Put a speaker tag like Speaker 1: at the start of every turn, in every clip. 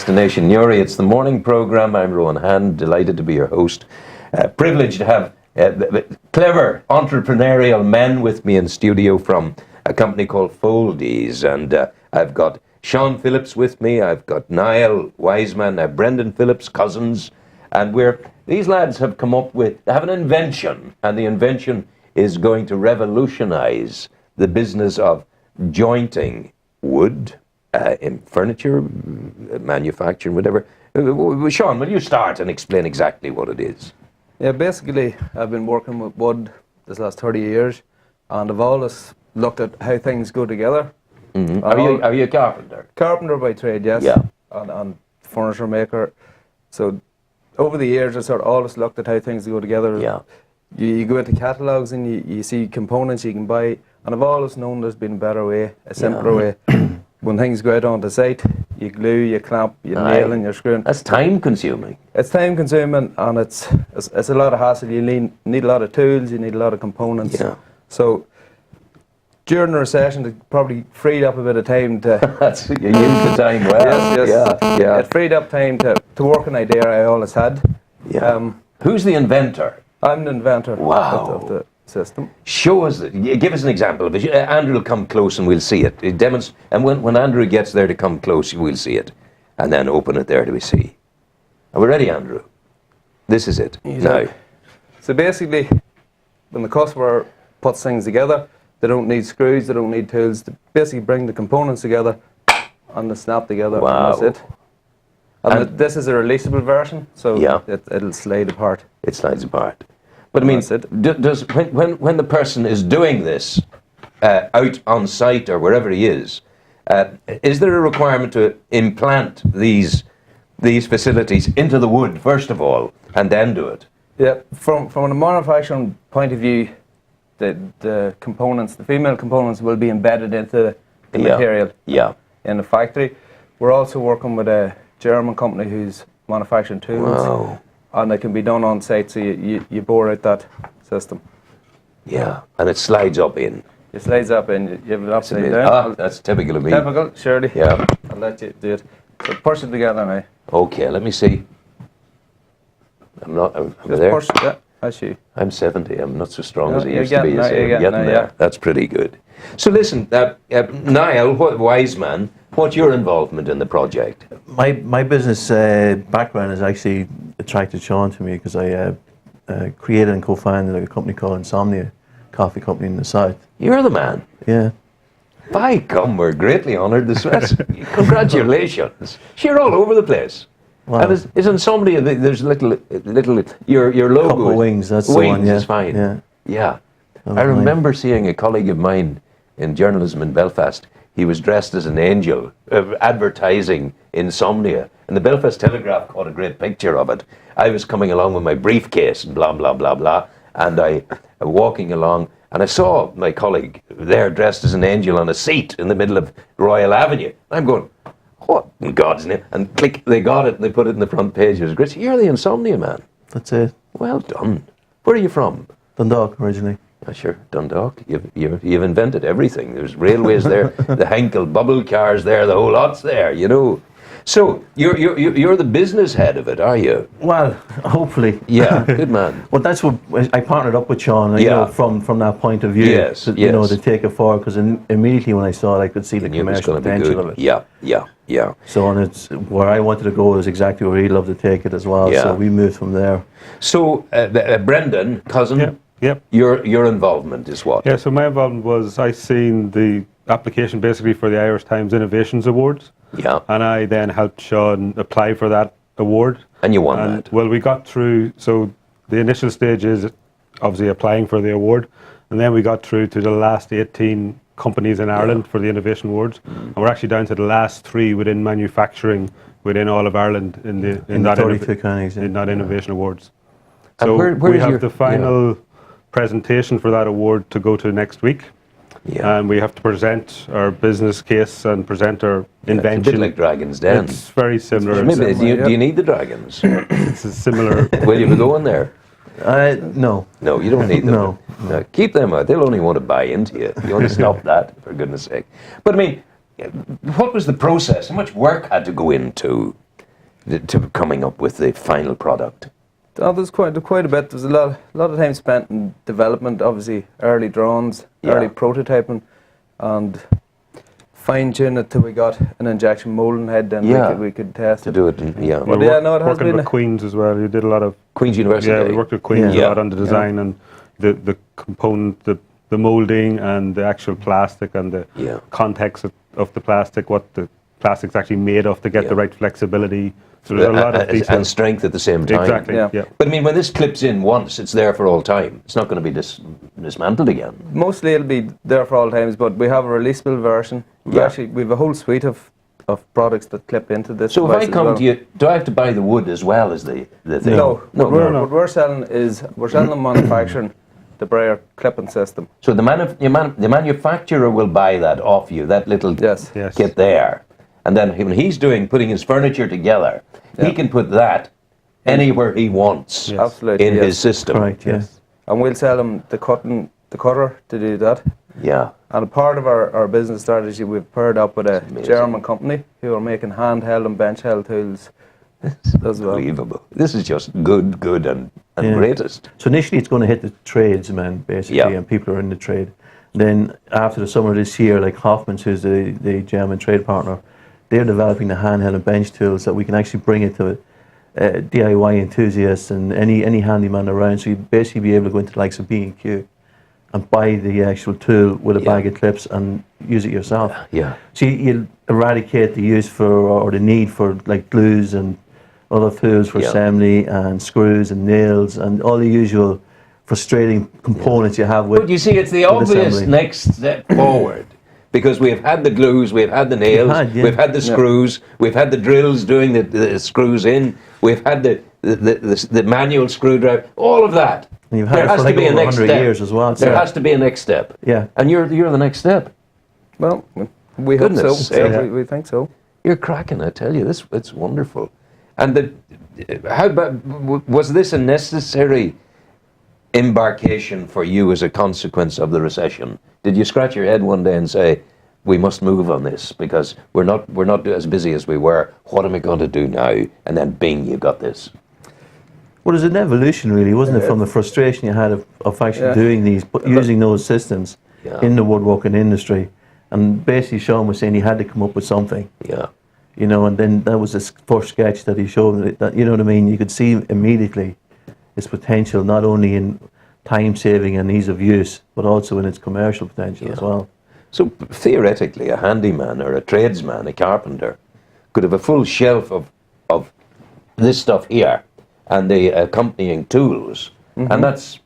Speaker 1: Destination Newry. It's the morning programme. I'm Rowan Hand, delighted to be your host. Privileged to have clever entrepreneurial men with me in studio from a company called Foldies. And I've got Sean Phillips with me. I've got Niall, Wiseman, Brendan Phillips, cousins. And these lads have come up with, they have an invention. And the invention is going to revolutionise the business of jointing wood in furniture, manufacturing, whatever. Sean, will you start and explain exactly what it is?
Speaker 2: Yeah, basically, I've been working with wood this last 30 years, and I've always looked at how things go together.
Speaker 1: Mm-hmm. Are you a carpenter?
Speaker 2: Carpenter by trade, yes.
Speaker 1: Yeah.
Speaker 2: And furniture maker. So over the years, I sort of always looked at how things go together.
Speaker 1: Yeah.
Speaker 2: You go into catalogues and you see components you can buy, and I've always known there's been a better way, a simpler way. When things go out onto site, you glue, you clamp, you nail and you're screwing.
Speaker 1: That's time consuming.
Speaker 2: It's time consuming, and it's a lot of hassle. You need a lot of tools, you need a lot of components.
Speaker 1: Yeah.
Speaker 2: So during the recession, it probably freed up a bit of time to...
Speaker 1: You used the time well.
Speaker 2: Yes.
Speaker 1: Yeah.
Speaker 2: It freed up time to work an idea I always had.
Speaker 1: Yeah. Who's the inventor?
Speaker 2: I'm the inventor
Speaker 1: Wow.
Speaker 2: of the system.
Speaker 1: Show us, give us an example of it. Andrew will come close and we'll see it. And when Andrew gets there to come close, we'll see it. And then open it there to see. Are we ready, Andrew? This is it. Now.
Speaker 2: So basically, when the customer puts things together, they don't need screws, they don't need tools. They basically bring the components together and they snap together.
Speaker 1: Wow.
Speaker 2: And that's it. And this is a releasable version, so it'll slide apart.
Speaker 1: It slides apart. But I mean, does when the person is doing this out on site or wherever he is there a requirement to implant these facilities into the wood first of all and then do it?
Speaker 2: Yeah, from a manufacturing point of view, the components, the female components, will be embedded into the material in the factory. We're also working with a German company who's manufacturing tools.
Speaker 1: Wow.
Speaker 2: And it can be done on site, so you bore out that system.
Speaker 1: Yeah, and it slides up in.
Speaker 2: It slides up in, you have it upside down.
Speaker 1: That's typical of me.
Speaker 2: Typical, surely.
Speaker 1: Yeah.
Speaker 2: I'll let you do it. So push it together now.
Speaker 1: Okay, let me see. I'm there.
Speaker 2: Push, yeah, that's you.
Speaker 1: I'm 70, I'm not so strong as I used
Speaker 2: to
Speaker 1: be. You're getting there. Yeah. That's pretty good. So listen, Niall, Wiseman, what's your involvement in the project?
Speaker 3: My business background has actually attracted Sean to me because I created and co-founded a company called Insomnia, coffee company in the south.
Speaker 1: You're the man.
Speaker 3: Yeah.
Speaker 1: By gum, we're greatly honoured. Congratulations. You're all over the place.
Speaker 3: Wow.
Speaker 1: And is Insomnia, there's little your logo.
Speaker 3: Couple of wings, that's
Speaker 1: wings
Speaker 3: the one, yeah.
Speaker 1: Is fine.
Speaker 3: Yeah.
Speaker 1: I remember seeing a colleague of mine in journalism in Belfast. He was dressed as an angel, advertising Insomnia. And the Belfast Telegraph caught a great picture of it. I was coming along with my briefcase and blah, blah, blah, blah. And I walking along, and I saw my colleague there dressed as an angel on a seat in the middle of Royal Avenue. I'm going, what in God's name? And click, they got it and they put it in the front page. It was great. You're the Insomnia man.
Speaker 3: That's it.
Speaker 1: Well done. Where are you from?
Speaker 3: Dundalk originally.
Speaker 1: Sure, Dundalk. You've invented everything. There's railways there, the Henkel bubble cars there, the whole lot's there. You know. So you're the business head of it, are you?
Speaker 3: Well, hopefully.
Speaker 1: Yeah, good man.
Speaker 3: Well, that's what I partnered up with Sean. You know, from that point of view.
Speaker 1: Yes.
Speaker 3: You know, to take it forward, because immediately when I saw it, I could see the commercial potential of it.
Speaker 1: Yeah.
Speaker 3: So and it's where I wanted to go is exactly where he'd love to take it as well.
Speaker 1: Yeah.
Speaker 3: So we moved from there.
Speaker 1: So Brendan, cousin.
Speaker 4: Yeah. Yep.
Speaker 1: Your involvement is what?
Speaker 4: Yeah, so my involvement was I seen the application basically for the Irish Times Innovations Awards.
Speaker 1: Yeah.
Speaker 4: And I then helped Sean apply for that award.
Speaker 1: And you won that?
Speaker 4: Well, we got through, so the initial stage is obviously applying for the award, and then we got through to the last 18 companies in Ireland for the Innovation Awards, and we're actually down to the last 3 within manufacturing within all of Ireland in that
Speaker 3: 32 counties,
Speaker 4: in that Innovation Awards.
Speaker 1: And
Speaker 4: So
Speaker 1: where
Speaker 4: we have the final presentation for that award to go to next week.
Speaker 1: Yeah.
Speaker 4: And we have to present our business case and present our invention.
Speaker 1: It's a bit like Dragon's Den.
Speaker 4: It's very similar.
Speaker 1: Maybe, do you need the dragons?
Speaker 4: It's similar.
Speaker 1: Will you be going there?
Speaker 3: No.
Speaker 1: No, you don't need them.
Speaker 3: No.
Speaker 1: Keep them out. They'll only want to buy into you. You want to stop that, for goodness sake. But I mean, what was the process? How much work had to go into to coming up with the final product?
Speaker 2: Oh, there's quite a bit. There's a lot of time spent in development. Obviously, early drawings, early prototyping, and fine-tune it till we got an injection molding head. Then we could test
Speaker 1: to do it.
Speaker 2: But no, it has been
Speaker 4: with Queen's as well. You did a lot of
Speaker 1: Queen's University.
Speaker 4: Yeah, we worked with Queen's a lot on the design and the component, the molding and the actual plastic and the context of the plastic, what the plastic's actually made of to get the right flexibility. So there's a lot of detail.
Speaker 1: And strength at the same time.
Speaker 4: Exactly. Yeah.
Speaker 1: But I mean, when this clips in once, it's there for all time. It's not going to be dismantled again.
Speaker 2: Mostly it'll be there for all times, but we have a releasable version. We have a whole suite of products that clip into this.
Speaker 1: So if I come to you, do I have to buy the wood as well as the thing?
Speaker 2: No. What we're selling is the manufacturing the brayer clipping system.
Speaker 1: So the manufacturer will buy that off you, that little kit there. And then when he's putting his furniture together, he can put that anywhere he wants in his system.
Speaker 3: Right, yes.
Speaker 2: And we'll sell him the cutter to do that.
Speaker 1: Yeah.
Speaker 2: And a part of our business strategy, we've paired up with a German company who are making handheld and bench held tools.
Speaker 1: That's unbelievable. This is just good and greatest.
Speaker 3: So initially it's going to hit the tradesmen, basically, and people who are in the trade. Then after the summer this year, like Hoffman's, who's the German trade partner, they're developing the handheld and bench tools that we can actually bring it to DIY enthusiasts and any handyman around. So you'd basically be able to go into the likes of B&Q and buy the actual tool with a bag of clips and use it yourself.
Speaker 1: Yeah.
Speaker 3: So you'll eradicate the use for or the need for like glues and other tools for assembly and screws and nails and all the usual frustrating components you have with.
Speaker 1: But you see, it's the obvious next step forward. Because we've had the glues, we've had the nails, we've had the screws, we've had the drills doing the screws in, we've had the manual screwdriver, all of that.
Speaker 3: And you've had it for like over 100 years as well.
Speaker 1: There has to be a next step.
Speaker 3: Yeah.
Speaker 1: And you're the next step.
Speaker 2: Well, we hope so. We think so.
Speaker 1: You're cracking, I tell you. It's wonderful. And how about, was this a necessary embarkation for you as a consequence of the recession? Did you scratch your head one day and say, we must move on this because we're not as busy as we were. What am I going to do now? And then bing, you got this.
Speaker 3: Well, there's an evolution really, wasn't it, from the frustration you had of actually doing these, using those systems in the woodworking industry. And basically Sean was saying he had to come up with something.
Speaker 1: Yeah.
Speaker 3: You know, and then that was his first sketch that he showed, that, you know what I mean, you could see immediately its potential, not only in time saving and ease of use, but also in its commercial potential as well.
Speaker 1: So theoretically, a handyman or a tradesman, a carpenter, could have a full shelf of this stuff here and the accompanying tools, and that's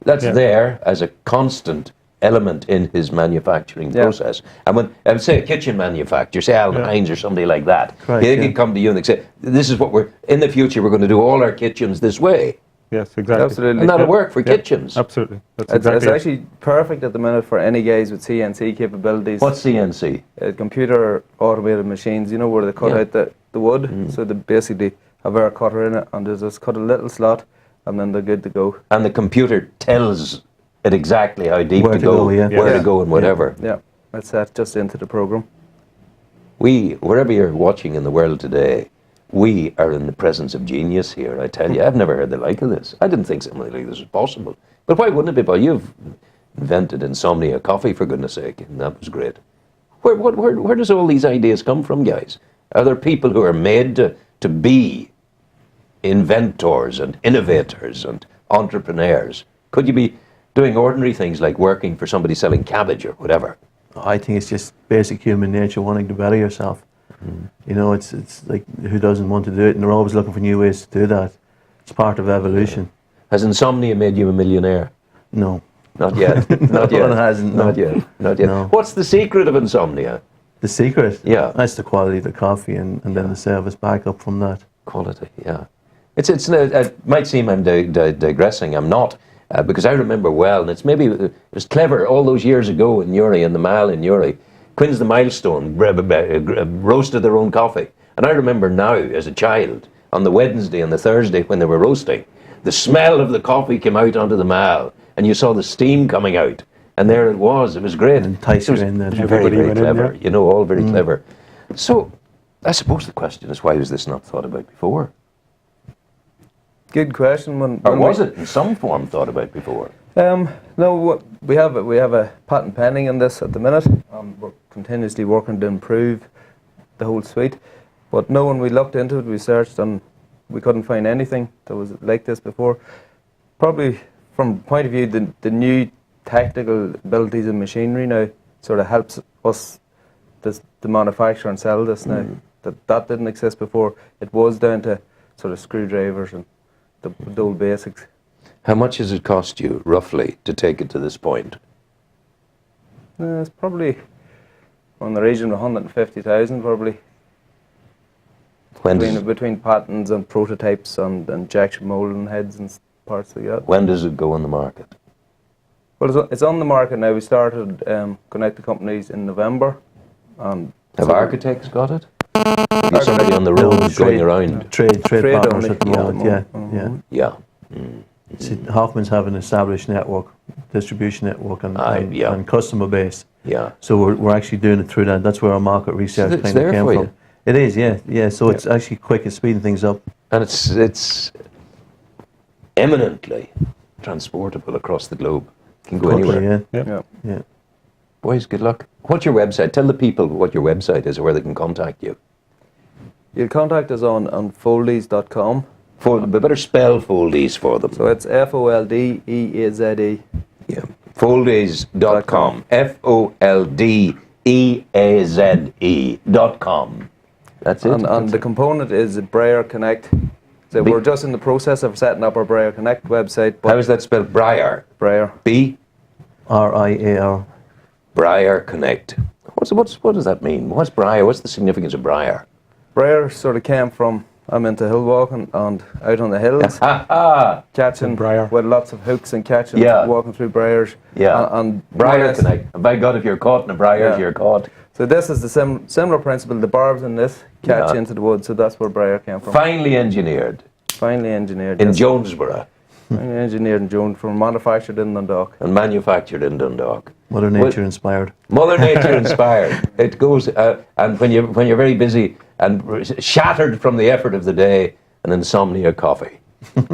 Speaker 1: there as a constant element in his manufacturing process. And when I would say a kitchen manufacturer, say Alan Hines or somebody like that, they could come to you and they say, "This is what in the future we're going to do all our kitchens this way."
Speaker 4: Yes, exactly.
Speaker 2: Absolutely.
Speaker 1: And that'll work for kitchens.
Speaker 4: Absolutely.
Speaker 2: It's actually perfect at the minute for any guys with CNC capabilities.
Speaker 1: What's CNC?
Speaker 2: Computer automated machines, you know, where they cut out the wood. So they basically have our cutter in it and they just cut a little slot and then they're good to go.
Speaker 1: And the computer tells it exactly how deep to go, where to go and whatever.
Speaker 2: Yeah, that's set just into the program.
Speaker 1: Wherever you're watching in the world today, we are in the presence of genius here, I tell you. I've never heard the like of this. I didn't think something like this was possible. But why wouldn't it be? Well, you've invented insomnia coffee, for goodness sake, and that was great. Where does all these ideas come from, guys? Are there people who are made to be inventors and innovators and entrepreneurs? Could you be doing ordinary things like working for somebody selling cabbage or whatever?
Speaker 3: I think it's just basic human nature wanting to better yourself. You know, it's like, who doesn't want to do it? And they're always looking for new ways to do that. It's part of evolution.
Speaker 1: Has insomnia made you a millionaire?
Speaker 3: No.
Speaker 1: Not yet. Not yet.
Speaker 3: It hasn't. No.
Speaker 1: Not yet. Not yet. No. What's the secret of insomnia?
Speaker 3: The secret?
Speaker 1: Yeah.
Speaker 3: That's the quality of the coffee and then the service back up from that.
Speaker 1: Quality, yeah. It might seem I'm digressing. I'm not. Because I remember well, and it was clever all those years ago in Newry, in the Mile in Newry. Quinn's the Milestone roasted their own coffee. And I remember now, as a child, on the Wednesday and the Thursday when they were roasting, the smell of the coffee came out onto the Mile, and you saw the steam coming out. And there it was great.
Speaker 3: And Tyson in there.
Speaker 1: Very, very clever, all very clever. So, I suppose the question is, why was this not thought about before?
Speaker 2: Good question.
Speaker 1: Or was it in some form thought about before?
Speaker 2: No, we have a patent pending on this at the minute. We're continuously working to improve the whole suite. But no, when we looked into it, we searched and we couldn't find anything that was like this before. Probably from the point of view, the new technical abilities in machinery now sort of helps us to manufacture and sell this now. That didn't exist before. It was down to sort of screwdrivers and the old basics.
Speaker 1: How much has it cost you, roughly, to take it to this point?
Speaker 2: It's probably on the region of 150,000, probably. Between patents and prototypes and injection molding heads and parts like that.
Speaker 1: When does it go on the market?
Speaker 2: Well, it's on the market now. We started going out to companies in November.
Speaker 1: Have architects got it? Is somebody on the road going around?
Speaker 3: Trade partners
Speaker 2: only
Speaker 3: at the moment,
Speaker 1: Yeah.
Speaker 3: See, Hoffman's have an established network, distribution network, and customer base.
Speaker 1: Yeah.
Speaker 3: So we're actually doing it through that. That's where our market research
Speaker 1: it's
Speaker 3: kind
Speaker 1: there
Speaker 3: of came
Speaker 1: for
Speaker 3: from.
Speaker 1: you.
Speaker 3: It is, yeah. So it's actually quick at speeding things up.
Speaker 1: And it's eminently transportable across the globe. Can go anywhere.
Speaker 3: Yeah.
Speaker 1: Boys, good luck. What's your website? Tell the people what your website is or where they can contact you.
Speaker 2: You'll contact us on foldies.com.
Speaker 1: We better spell Foldies for them.
Speaker 2: So it's FOLDEAZE.
Speaker 1: Yeah. Foldies.com. FOLDEAZE.com. That's it.
Speaker 2: And the component is Brayer Connect. So we're just in the process of setting up our Brayer Connect website.
Speaker 1: How is that spelled? Brayer.
Speaker 2: Brayer.
Speaker 3: RIAR.
Speaker 1: Brayer Connect. What does that mean? What's Brayer? What's the significance of Brayer?
Speaker 2: Brayer sort of came from, I'm into hill walking and out on the hills, catching with lots of hooks and catching, walking through briars.
Speaker 1: Yeah.
Speaker 2: And
Speaker 1: Brayer Connect. By God, if you're caught in a briar, you're caught.
Speaker 2: So this is the similar principle. The barbs in this catch into the wood, so that's where Brayer came from.
Speaker 1: Finely engineered.
Speaker 2: In
Speaker 1: Jonesboro.
Speaker 2: Finely engineered in Jonesboro, manufactured in Dundalk.
Speaker 1: And manufactured in Dundalk.
Speaker 3: Mother Nature inspired.
Speaker 1: Mother Nature inspired. It goes, and when you're very busy and shattered from the effort of the day, an insomnia coffee.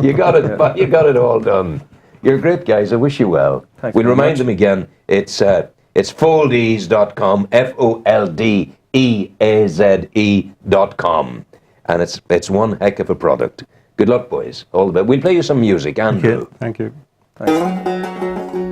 Speaker 1: You got it. You got it all done. You're great guys. I wish you well.
Speaker 2: Thanks
Speaker 1: we'll
Speaker 2: very
Speaker 1: remind
Speaker 2: much.
Speaker 1: them again. It's foldease.com. FOLDEAZE.com. And it's one heck of a product. Good luck, boys. All the best. We'll play you some music, Andrew.
Speaker 4: Thank you.
Speaker 2: Thanks.